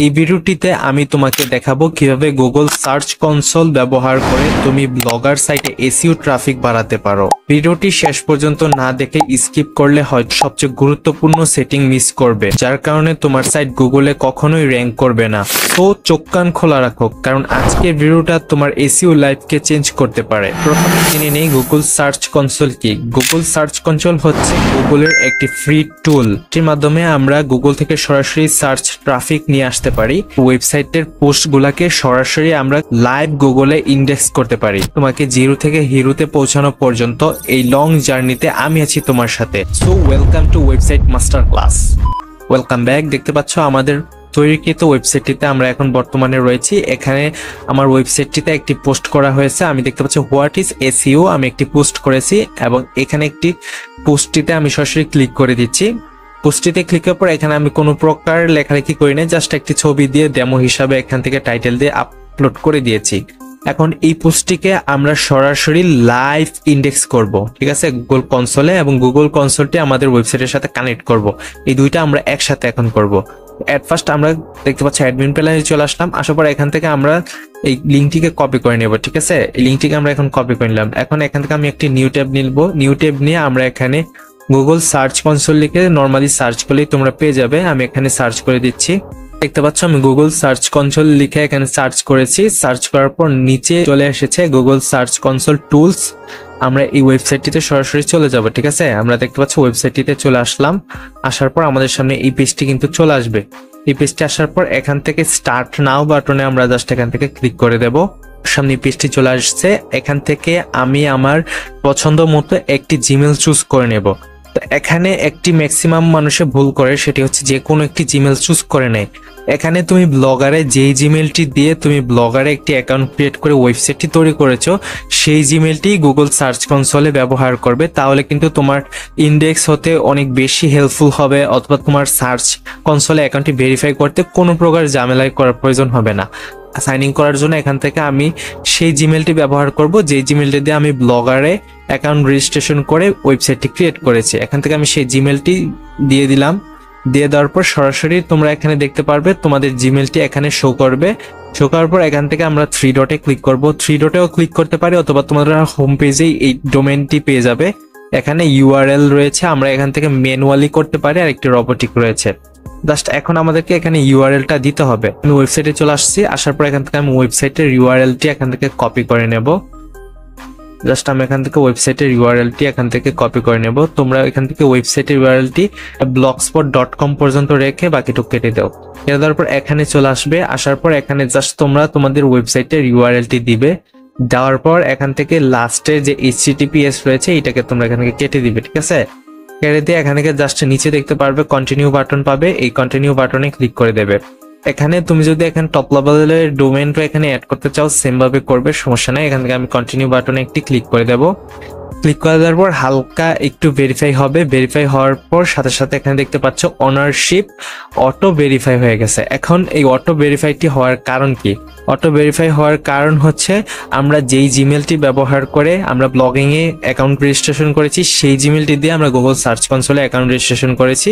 এই ভিডিওটিতে আমি তোমাকে দেখাবো কিভাবে গুগল সার্চ কনসোল ব্যবহার করে তুমি ব্লগার সাইটে এসইও ট্রাফিক বাড়াতে পারো। ভিডিওটি শেষ পর্যন্ত না দেখে স্কিপ করলে হয়তো সবচেয়ে গুরুত্বপূর্ণ সেটিং মিস করবে, যার কারণে তোমার সাইট গুগলে কখনোই র্যাঙ্ক করবে না। তো চোখ কান খোলা রাখো, কারণ আজকের ভিডিওটা তোমার এসইও লাইফকে চেঞ্জ করতে পারে। প্রথমে জেনে নেই গুগল সার্চ কনসোল কি। গুগল সার্চ কনসোল হচ্ছে গুগলের একটি ফ্রি টুল, এর মাধ্যমে আমরা গুগল থেকে সরাসরি সার্চ ট্রাফিক নিয়ে আসতে পারি। ওয়েবসাইটের পোস্ট গুলাকে সরাসরি আমরা লাইভ গুগলে ইন্ডেক্স করতে পারি। তোমাকে জিরো থেকে হিরোতে পৌঁছানো পর্যন্ত এই লং জার্নিতে আমি আছি তোমার সাথে। So welcome to website master class. Welcome back. দেখতে পাচ্ছ আমাদের তৈরিকৃত ওয়েবসাইটটিতে আমরা এখন বর্তমানে রয়েছি। এখানে আমার ওয়েবসাইটটিতে একটি পোস্ট করা হয়েছে। আমি দেখতে পাচ্ছি হোয়াট ইজ এসইও, আমি একটি পোস্ট করেছি এবং এখানে একটি পোস্টটিতে আমি সরাসরি ক্লিক করে দিচ্ছি। পোস্টটিতে ক্লিক করার পর এখানে আমি কোনো প্রকার লেখালেখি করি না, জাস্ট একটি ছবি দিয়ে ডেমো হিসাবে এখান থেকে টাইটেল দিয়ে আপলোড করে দিয়েছি। এখন এই পোস্টটিকে আমরা সরাসরি লাইভ ইন্ডেক্স করব, ঠিক আছে, গুগল কনসোলে, এবং গুগল কনসোলটি আমাদের ওয়েবসাইটের সাথে কানেক্ট করব। এই দুইটা আমরা একসাথে এখন করব। এট ফার্স্ট আমরা দেখতে পাচ্ছি অ্যাডমিন প্যানেলে চলে আসলাম। আসার পর এখান থেকে আমরা এই লিঙ্কটিকে কপি করে নেব, ঠিক আছে। এই লিঙ্কটিকে আমরা এখন কপি করে নিলাম। এখন এখান থেকে আমি একটি নিউ ট্যাব নিব। নিউ ট্যাব নিয়ে আমরা এখানে গুগল সার্চ কনসোল লিখে নর্মালি সার্চ করলেই তোমরা পেয়ে যাবে। আমি এখানে সার্চ করে দিচ্ছি। দেখতে পাচ্ছ আমি গুগল সার্চ কনসোল লিখে এখানে সার্চ করেছি। সার্চ করার পর নিচে চলে এসেছে গুগল সার্চ কনসোল টুলস। আমরা এই ওয়েবসাইটটিতে সরাসরি চলে যাব, ঠিক আছে। আমরা দেখতে পাচ্ছি ওয়েবসাইটটিতে চলে আসলাম। আসার পর আমাদের সামনে এই পেজটি কিন্তু চলে আসবে। এই পেজটি আসার পর এখান থেকে স্টার্ট নাও বাটনে আমরা জাস্ট এখান থেকে ক্লিক করে দেব। সামনে পেজটি চলে আসছে। এখান থেকে আমি আমার পছন্দ মতো একটি জিমেল চুজ করে নেব। তো এখানে একটি ম্যাক্সিমাম মানুষে ভুল করে, সেটি হচ্ছে যে কোনো একটি জিমেল চুজ করে নেয়। এখানে তুমি ব্লগারে যেই জিমেলটি দিয়ে তুমি ব্লগারে একটি অ্যাকাউন্ট ক্রিয়েট করে ওয়েবসাইটটি তৈরি করেছো, সেই জিমেলটি গুগল সার্চ কনসোলে ব্যবহার করবে। তাহলে কিন্তু তোমার ইন্ডেক্স হতে অনেক বেশি হেল্পফুল হবে, অথবা তোমার সার্চ কনসোলে অ্যাকাউন্টটি ভেরিফাই করতে কোনো প্রকার ঝামেলায় করার প্রয়োজন হবে না। সাইন ইন করার জন্য এখান থেকে আমি সেই জিমেলটি ব্যবহার করব, যেই জিমেলটি দিয়ে আমি ব্লগারে অ্যাকাউন্ট রেজিস্ট্রেশন করে ওয়েবসাইটটি ক্রিয়েট করেছি। এখান থেকে আমি সেই জিমেলটি দিয়ে দিলাম। দিয়ে দেওয়ার পর সরাসরি তোমরা এখানে দেখতে পারবে তোমাদের জিমেলটি এখানে শো করবে। শো করার পর এখান থেকে আমরা থ্রি ডটে ক্লিক করব। থ্রি ডটেও ক্লিক করতে পারি, অথবা তোমাদের হোম পেজেই এই ডোমেনটি পেয়ে যাবে। এখানে ইউআরএল রয়েছে, আমরা এখান থেকে ম্যানুয়ালি করতে পারি, আর একটি রোবোটিক রয়েছে। জাস্ট এখন আমাদেরকে এখানে ইউআরএলটা দিতে হবে। আমি ওয়েবসাইটে চলে আসছি। আসার পর এখান থেকে আমি ওয়েবসাইটের ইউআরএলটি এখান থেকে কপি করে নেব। জাস্ট আমি এখান থেকে ওয়েবসাইটের ইউআরএলটি এখান থেকে কপি করে নেব। তোমরা এখান থেকে ওয়েবসাইটের ইউআরএলটি blogspot.com পর্যন্ত রেখে বাকিটুকু কেটে দাও। কেটে দেওয়ার পর এখানে চলে আসবে। আসার পর এখানে জাস্ট তোমরা তোমাদের ওয়েবসাইটের ইউআরএলটি দিবে। দেওয়ার পর এখান থেকে লাস্টে যে HTTPS রয়েছে এটাকে তোমরা এখান থেকে কেটে দিবে, ঠিক আছে। কেটে দিয়ে এখান থেকে জাস্ট নিচে দেখতে পারবে কন্টিনিউ বাটন পাবে, এই কন্টিনিউ বাটনে ক্লিক করে দেবে। এখানে তুমি যদি এখানে টপ লেভেলের ডোমেইনটা এখানে অ্যাড করতে চাও, সেম ভাবে করবে, সমস্যা নাই। এখান থেকে আমি কন্টিনিউ বাটনে একটি ক্লিক করে দেব। ক্লিক করে দেওয়ার পর হালকা একটু ভেরিফাই হবে। ভেরিফাই হওয়ার পর সাথে সাথে এখানে দেখতে পাচ্ছ অনারশিপ অটো ভেরিফাই হয়ে গেছে। এখন এই অটো ভেরিফাইটি হওয়ার কারণ কি? অটো ভেরিফাই হওয়ার কারণ হচ্ছে আমরা যেই জিমেলটি ব্যবহার করে আমরা ব্লগিং এ অ্যাকাউন্ট রেজিস্ট্রেশন করেছি, সেই জিমেলটি দিয়ে আমরা গুগল সার্চ কনসোলে অ্যাকাউন্ট রেজিস্ট্রেশন করেছি।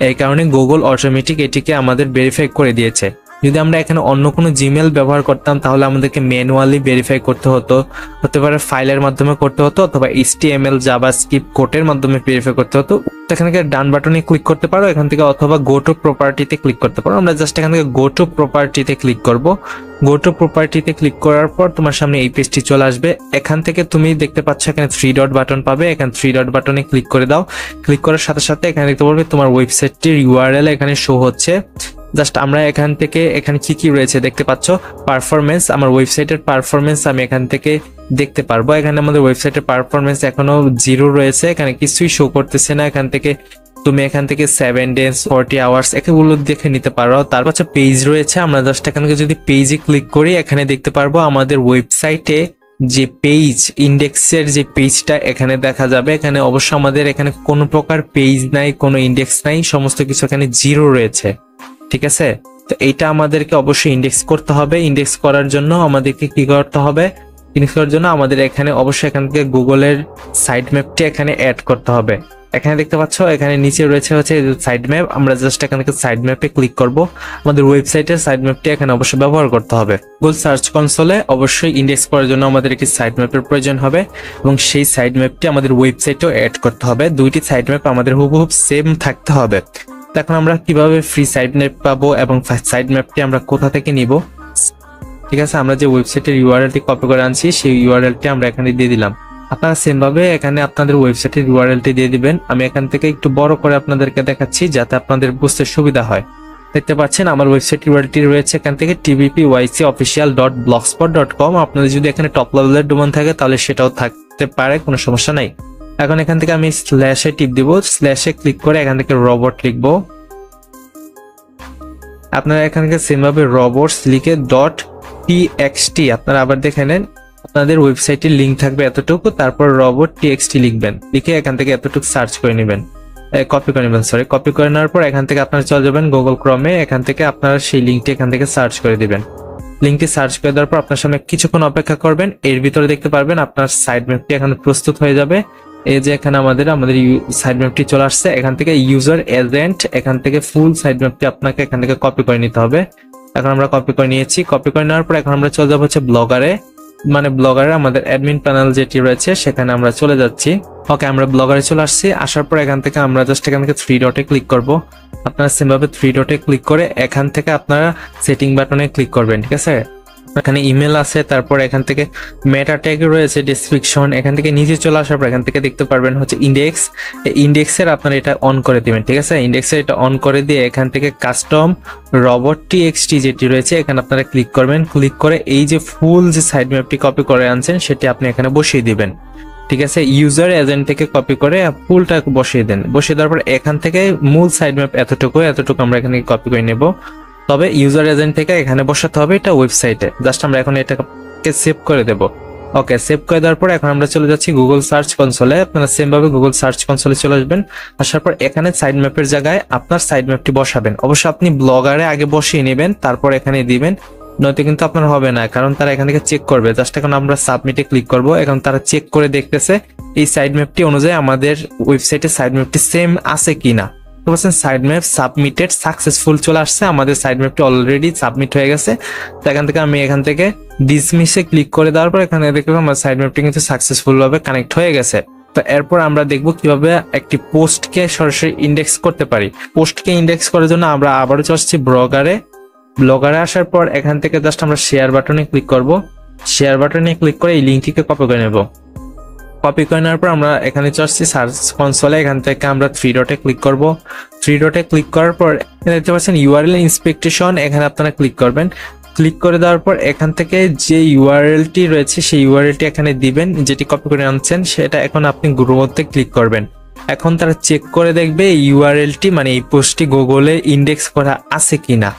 এই কারণে গুগল অটোমেটিক এটিকে আমাদের ভেরিফাই করে দিয়েছে। যদি আমরা এখানে অন্য কোনো জিমেল ব্যবহার করতাম তাহলে আমাদেরকে ম্যানুয়ালি ভেরিফাই করতে হতো, হতে পারে ফাইলের মাধ্যমে করতে হতো, অথবা HTML জাভাস্ক্রিপ্ট কোডের মাধ্যমে ভেরিফাই করতে হতো। এখান থেকে ডান বাটনে ক্লিক করতে পারো এখান থেকে, অথবা গো টু প্রপার্টিতে ক্লিক করতে পারো। আমরা জাস্ট এখান থেকে গো টু প্রপার্টিতে ক্লিক করব। গো টু প্রপার্টিতে ক্লিক করার পর তোমার সামনে এই পেজটি চলে আসবে। এখান থেকে তুমি দেখতে পাচ্ছ এখানে থ্রি ডট বাটন পাবে, এখানে থ্রি ডট বাটনে ক্লিক করে দাও। ক্লিক করার সাথে সাথে এখানে দেখতে পারবে তোমার ওয়েবসাইটটির ইউআরএল এখানে শো হচ্ছে। জাস্ট আমরা এখান থেকে এখানে কি রয়েছে দেখতে পাচ্ছ, পারফরমেন্স, আমার ওয়েবসাইটের পারফরমেন্স আমি এখান থেকে দেখতে পারবো। এখানে আমাদের ওয়েবসাইটের পারফরমেন্স এখনো 0 রয়েছে, এখানে কিছুই শো করতেছে না। এখান থেকে তুমি এখান থেকে 7 days 40 hours এগুলো দেখে নিতে পারো। তারপর পেজ রয়েছে, আমরা জাস্ট এখান থেকে যদি পেজে ক্লিক করি এখানে দেখতে পারবো আমাদের ওয়েবসাইটে যে পেজ ইন্ডেক্সের যে পেজটা এখানে দেখা যাবে। এখানে অবশ্য আমাদের এখানে কোনো প্রকার পেজ নাই, কোনো ইন্ডেক্স নাই, সমস্ত কিছু এখানে 0 রয়েছে, ঠিক আছে। তো এইটা আমাদেরকে অবশ্যই ইন্ডেক্স করতে হবে। ইন্ডেক্স করার জন্য আমাদেরকে কি করতে হবে? ইন্ডেক্স করার জন্য আমাদের এখানে অবশ্যই এখান থেকে গুগলের সাইট ম্যাপটি এখানে অ্যাড করতে হবে। এখানে দেখতে পাচ্ছ এখানে নিচে রয়েছে হচ্ছে সাইড ম্যাপ। আমরা জাস্ট এখান থেকে সাইড ম্যাপে ক্লিক করব। আমাদের ওয়েবসাইটের সাইড ম্যাপটি এখানে অবশ্যই ব্যবহার করতে হবে। গুগল সার্চ কনসোলে অবশ্যই ইন্ডেক্স করার জন্য আমাদের একটি সাইড ম্যাপের প্রয়োজন হবে এবং সেই সাইড ম্যাপটি আমাদের ওয়েবসাইটেও অ্যাড করতে হবে। দুইটি সাইড ম্যাপ আমাদের হুবহু সেম থাকতে হবে। এখন আমরা কিভাবে ফ্রি সাইড ম্যাপ পাবো এবং সাইড ম্যাপটি আমরা কোথা থেকে নিব? ঠিক আছে, আমরা যে ওয়েবসাইটের ইউআরএলটি কপি করে আনছি সেই ইউআরএলটি আমরা এখানে দিয়ে দিলাম। আপনারা সেম ভাবে এখানে আপনাদের ওয়েবসাইটের ইউআরএলটি দিয়ে দিবেন। আমি এখান থেকে একটু বড় করে আপনাদেরকে দেখাচ্ছি যাতে আপনাদের বুঝতে সুবিধা হয়। দেখতে পাচ্ছেন আমার ওয়েবসাইট ইউআরএলটি রয়েছে এখান থেকে tvpycofficial.blogspot.com। আপনাদের যদি এখানে টপ লেভেলের ডোমেন থাকে তাহলে সেটাও থাকতে পারে, কোনো সমস্যা নাই। এখন এখান থেকে আমি স্ল্যাশে টিপ দিব, স্ল্যাশে ক্লিক করে এখান থেকে রোবট লিখবো। আপনারা এখান থেকে সেম ভাবে রোবটস লিখে .txt আপনারা আবার দেখে নেন, আপনাদের ওয়েবসাইটের লিংক থাকবে এতটুকু, তারপর রোবট txt লিখবেন, লিখে এখান থেকে এতটুকু সার্চ করে নেবেন, কপি করে নেবেন, কপি করে নেওয়ার পর এখান থেকে আপনারা চলে যাবেন গুগল ক্রমে। এখান থেকে আপনারা সেই লিঙ্কটি এখান থেকে সার্চ করে দিবেন। লিঙ্কটি সার্চ করে দেওয়ার পর আপনার সামনে কিছুক্ষণ অপেক্ষা করবেন। এর ভিতরে দেখতে পারবেন আপনার সাইড ম্যাপটি এখানে প্রস্তুত হয়ে যাবে। এই যে এখানে আমাদের সাইড ম্যাপটি চলে আসছে। এখান থেকে ইউজার এজেন্ট, এখান থেকে ফুল সাইড ম্যাপটি আপনাকে এখান থেকে কপি করে নিতে হবে। এখন আমরা কপি করে নিয়েছি। কপি করে নেওয়ার পর এখন আমরা চলে যাবো হচ্ছে ব্লগারে, মানে ব্লগারে আমাদের অ্যাডমিন প্যানেল যেটি রয়েছে সেখানে আমরা চলে যাচ্ছি। ওকে, আমরা ব্লগারে চলে আসছি। আসার পর এখান থেকে আমরা জাস্ট এখান থেকে 3 ডটে ক্লিক করব। আপনারা সেমভাবে 3 ডটে ক্লিক করে এখান থেকে আপনারা সেটিং বাটনে ক্লিক করবেন। ঠিক আছে, এখানে ইমেল আছে, তারপর এখান থেকে মেটা ট্যাগ রয়েছে, ডেসক্রিপশন। এখান থেকে নিচে চলে আসার পর এখান থেকে দেখতে পারবেন হচ্ছে ইন্ডেক্স। ইন্ডেক্সের আপনারা এটা অন করে দিবেন। ঠিক আছে, ইন্ডেক্সের এটা অন করে দিয়ে এখান থেকে কাস্টম রোবট txt যেটি রয়েছে এখানে আপনারা ক্লিক করবেন। ক্লিক করে এই যে ফুল যে সাইড ম্যাপটি কপি করে আনছেন সেটি আপনি এখানে বসিয়ে দিবেন। ঠিক আছে, ইউজার এজেন্ট থেকে কপি করে ফুলটা বসিয়ে দেন। বসিয়ে দেওয়ার পর এখান থেকে মূল সাইড ম্যাপ এতটুকু আমরা এখানে কপি করে নেব। তবে ইউজার এজেন্ট থেকে এখানে বসাতে হবে এটা ওয়েবসাইটে। জাস্ট আমরা এখন এটাকে সেভ করে দেব। ওকে, সেভ করে দেওয়ার পর এখন আমরা চলে যাচ্ছি গুগল সার্চ কনসোলে। আপনারা সেম ভাবে গুগল সার্চ কনসোলে চলে আসবেন। আসার পর এখানে সাইড ম্যাপের জায়গায় আপনার সাইড ম্যাপটি বসাবেন। অবশ্যই আপনি ব্লগারে আগে বসিয়ে নেবেন, তারপর এখানে দিবেন, নয়তো কিন্তু আপনার হবে না, কারণ তারা এখান থেকে চেক করবে। জাস্ট এখন আমরা সাবমিটে ক্লিক করব। এখন তারা চেক করে দেখতেছে এই সাইড ম্যাপটি অনুযায়ী আমাদের ওয়েবসাইটে সাইড ম্যাপটি সেম আছে কিনা। সাইড ম্যাপ সাবমিটেড সাকসেসফুল চলে আসছে, আমাদের সাইড ম্যাপটি অলরেডি সাবমিট হয়ে গেছে। তো এখান থেকে আমি এখান থেকে ডিসমিসে ক্লিক করে দেওয়ার পর এখানে দেখলাম আমার সাইড ম্যাপটি কিন্তু সাকসেসফুল ভাবে কানেক্ট হয়ে গেছে। তো এরপর আমরা দেখব কিভাবে একটি পোস্টকে সরাসরি ইন্ডেক্স করতে পারি। পোস্টকে ইন্ডেক্স করার জন্য আমরা আবারও চলে আসছি ব্লগারে আসার পর এখান থেকে জাস্ট আমরা শেয়ার বাটনে ক্লিক করব। শেয়ার বাটনে ক্লিক করে এই লিঙ্কটিকে কপি করে নেব। কপি করে নেওয়ার পর আমরা এখানে চলে আসছি সার্চ কনসোলে। এখান থেকে আমরা 3 ডটে ক্লিক করব। 3 ডটে ক্লিক করার পর দেখতে পাচ্ছেন ইউআরএল ইন্সপেকটেশন, এখানে আপনারা ক্লিক করবেন। ক্লিক করে দেওয়ার পর এখান থেকে যে ইউআরএলটি রয়েছে সেই ইউআরএলটি এখানে দিবেন, যেটি কপি করে আনছেন সেটা এখন আপনি গ্রোতে ক্লিক করবেন। এখন তারা চেক করে দেখবে ইউআরএলটি মানে এই পোস্টটি গুগলে ইন্ডেক্স করা আছে কিনা।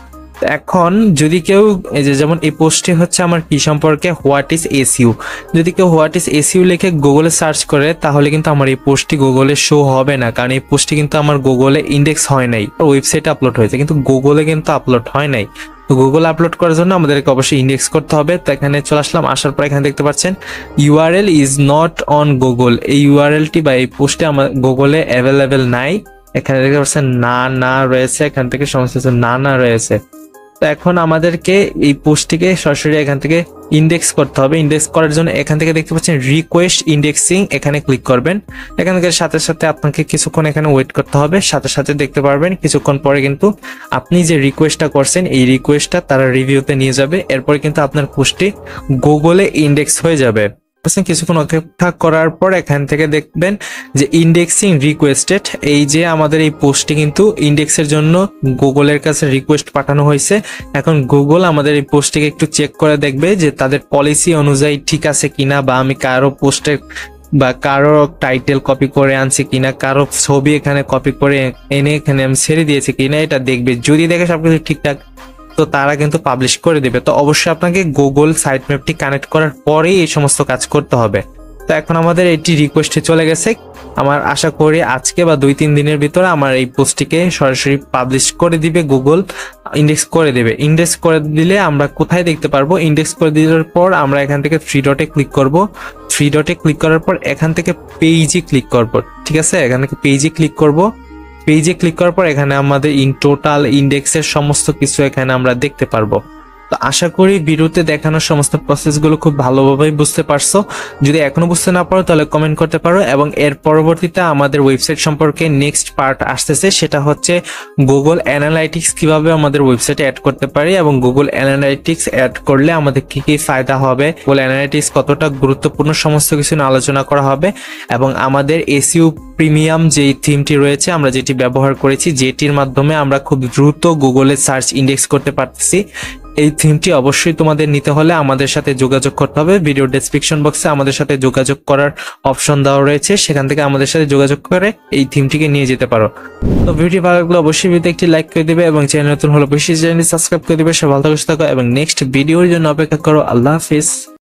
এখন যদি কেউ এই যে যেমন এই পোস্টটি হচ্ছে আমার কি সম্পর্কে, হোয়াট ইজ এসইউ, যদি কেউ হোয়াট ইজ এসইউ লিখে গুগলে সার্চ করে তাহলে কিন্তু আমার এই পোস্টটি গুগলে শো হবে না, কারণ এই পোস্টটি কিন্তু আমার গুগলে ইন্ডেক্স হয় নাই, ওয়েবসাইটে আপলোড হয়েছে কিন্তু গুগলে কিন্তু আপলোড হয় নাই। তো গুগল আপলোড করার জন্য আমাদেরকে অবশ্যই ইন্ডেক্স করতে হবে। তো এখানে চলে আসলাম। আসার পর এখানে দেখতে পাচ্ছেন URL is not on Google, এই ইউআরএলটি বা এই পোস্টে আমার গুগলে অ্যাভেলেবেল নাই। এখানে দেখতে পাচ্ছেন না রয়েছে, এখান থেকে সমস্ত না রয়েছে। তো এখন আমাদেরকে এই পোস্টটিকে সরাসরি এখান থেকে ইন্ডেক্স করতে হবে। ইন্ডেক্স করার জন্য এখান থেকে দেখতে পাচ্ছেন রিকোয়েস্ট ইন্ডেক্সিং, এখানে ক্লিক করবেন। এখান থেকে সাথে সাথে আপনাকে কিছুক্ষণ এখানে ওয়েট করতে হবে। সাথে সাথে দেখতে পারবেন কিছুক্ষণ পরে কিন্তু আপনি যে রিকোয়েস্টটা করছেন এই রিকোয়েস্টটা তারা রিভিউতে নিয়ে যাবে। এরপরে কিন্তু আপনার পোস্টটি গুগলে ইন্ডেক্স হয়ে যাবে। কিছুক্ষণ অপেক্ষা করার পর এখান থেকে দেখবেন যে ইন্ডেক্সিং রিকোয়েস্টেড, এই যে আমাদের এই পোস্টটি কিন্তু ইন্ডেক্সের জন্য গুগলের কাছে রিকোয়েস্ট পাঠানো হয়েছে। এখন গুগল আমাদের এই পোস্টটিকে একটু চেক করে দেখবে যে তাদের পলিসি অনুযায়ী ঠিক আছে কিনা, বা আমি কারো পোস্টের বা কারো টাইটেল কপি করে আনছি কিনা, কারো ছবি এখানে কপি করে এনে এখানে আমি ছেড়ে দিয়েছি কিনা, এটা দেখবে। যদি দেখে সবকিছু ঠিকঠাক তো তারা কিন্তু পাবলিশ করে দিবে। তো অবশ্যই আপনাকে গুগল সাইট ম্যাপটি কানেক্ট করার পরেই এই সমস্ত কাজ করতে হবে। তো এখন আমাদের এটি রিকোয়েস্টে চলে গেছে। আমার আশা করি আজকে বা 2-3 দিনের ভিতরে আমার এই পোস্টটিকে সরাসরি পাবলিশ করে দিবে, গুগল ইন্ডেক্স করে দেবে। ইন্ডেক্স করে দিলে আমরা কোথায় দেখতে পারবো? ইন্ডেক্স করে দেওয়ার পর আমরা এখান থেকে থ্রি ডটে ক্লিক করব। থ্রি ডটে ক্লিক করার পর এখান থেকে পেজে ক্লিক করব, ঠিক আছে? এখান থেকে পেজে ক্লিক করব। পেজে ক্লিক করার পর এখানে আমাদের টোটাল ইন্ডেক্সের সমস্ত কিছু এখানে আমরা দেখতে পারবো। তো আশা করি ভিডিওতে দেখানোর সমস্ত প্রসেসগুলো খুব ভালোভাবে বুঝতে পারছো। যদি এখনো বুঝতে না পারো তাহলে কমেন্ট করতে পারো, এবং এর পরবর্তীতে আমাদের ওয়েবসাইট সম্পর্কে নেক্সট পার্ট আসতেছে, সেটা হচ্ছে গুগল অ্যানালাইটিক্স কিভাবে আমাদের ওয়েবসাইটে অ্যাড করতে পারি, এবং গুগল অ্যানালাইটিক্স অ্যাড করলে আমাদের কি কি ফায়দা হবে, গুগল অ্যানালাইটিক্স কতটা গুরুত্বপূর্ণ, সমস্ত কিছু নিয়ে আলোচনা করা হবে। এবং আমাদের এসইও প্রিমিয়াম যেই থিমটি রয়েছে আমরা যেটি ব্যবহার করেছি, যেটির মাধ্যমে আমরা খুব দ্রুত গুগলে সার্চ ইন্ডেক্স করতে পারতেছি, এই থিমটি অবশ্যই তোমাদের নিতে হলে আমাদের সাথে যোগাযোগ করতে হবে। ভিডিও ডেসক্রিপশন বক্সে আমাদের সাথে যোগাযোগ করার অপশন দেওয়া রয়েছে, সেখান থেকে আমাদের সাথে যোগাযোগ করে এই থিমটিকে নিয়ে যেতে পারো। তো ভিডিও ভালো লাগলে অবশ্যই ভিডিওতে একটি লাইক করে দিবে, এবং চ্যানেল নতুন হলে অবশ্যই চ্যানেলটি সাবস্ক্রাইব করে দিবে। সে ভালো থাকো এবং নেক্সট ভিডিওর জন্য অপেক্ষা করো। আল্লাহ হাফিজ।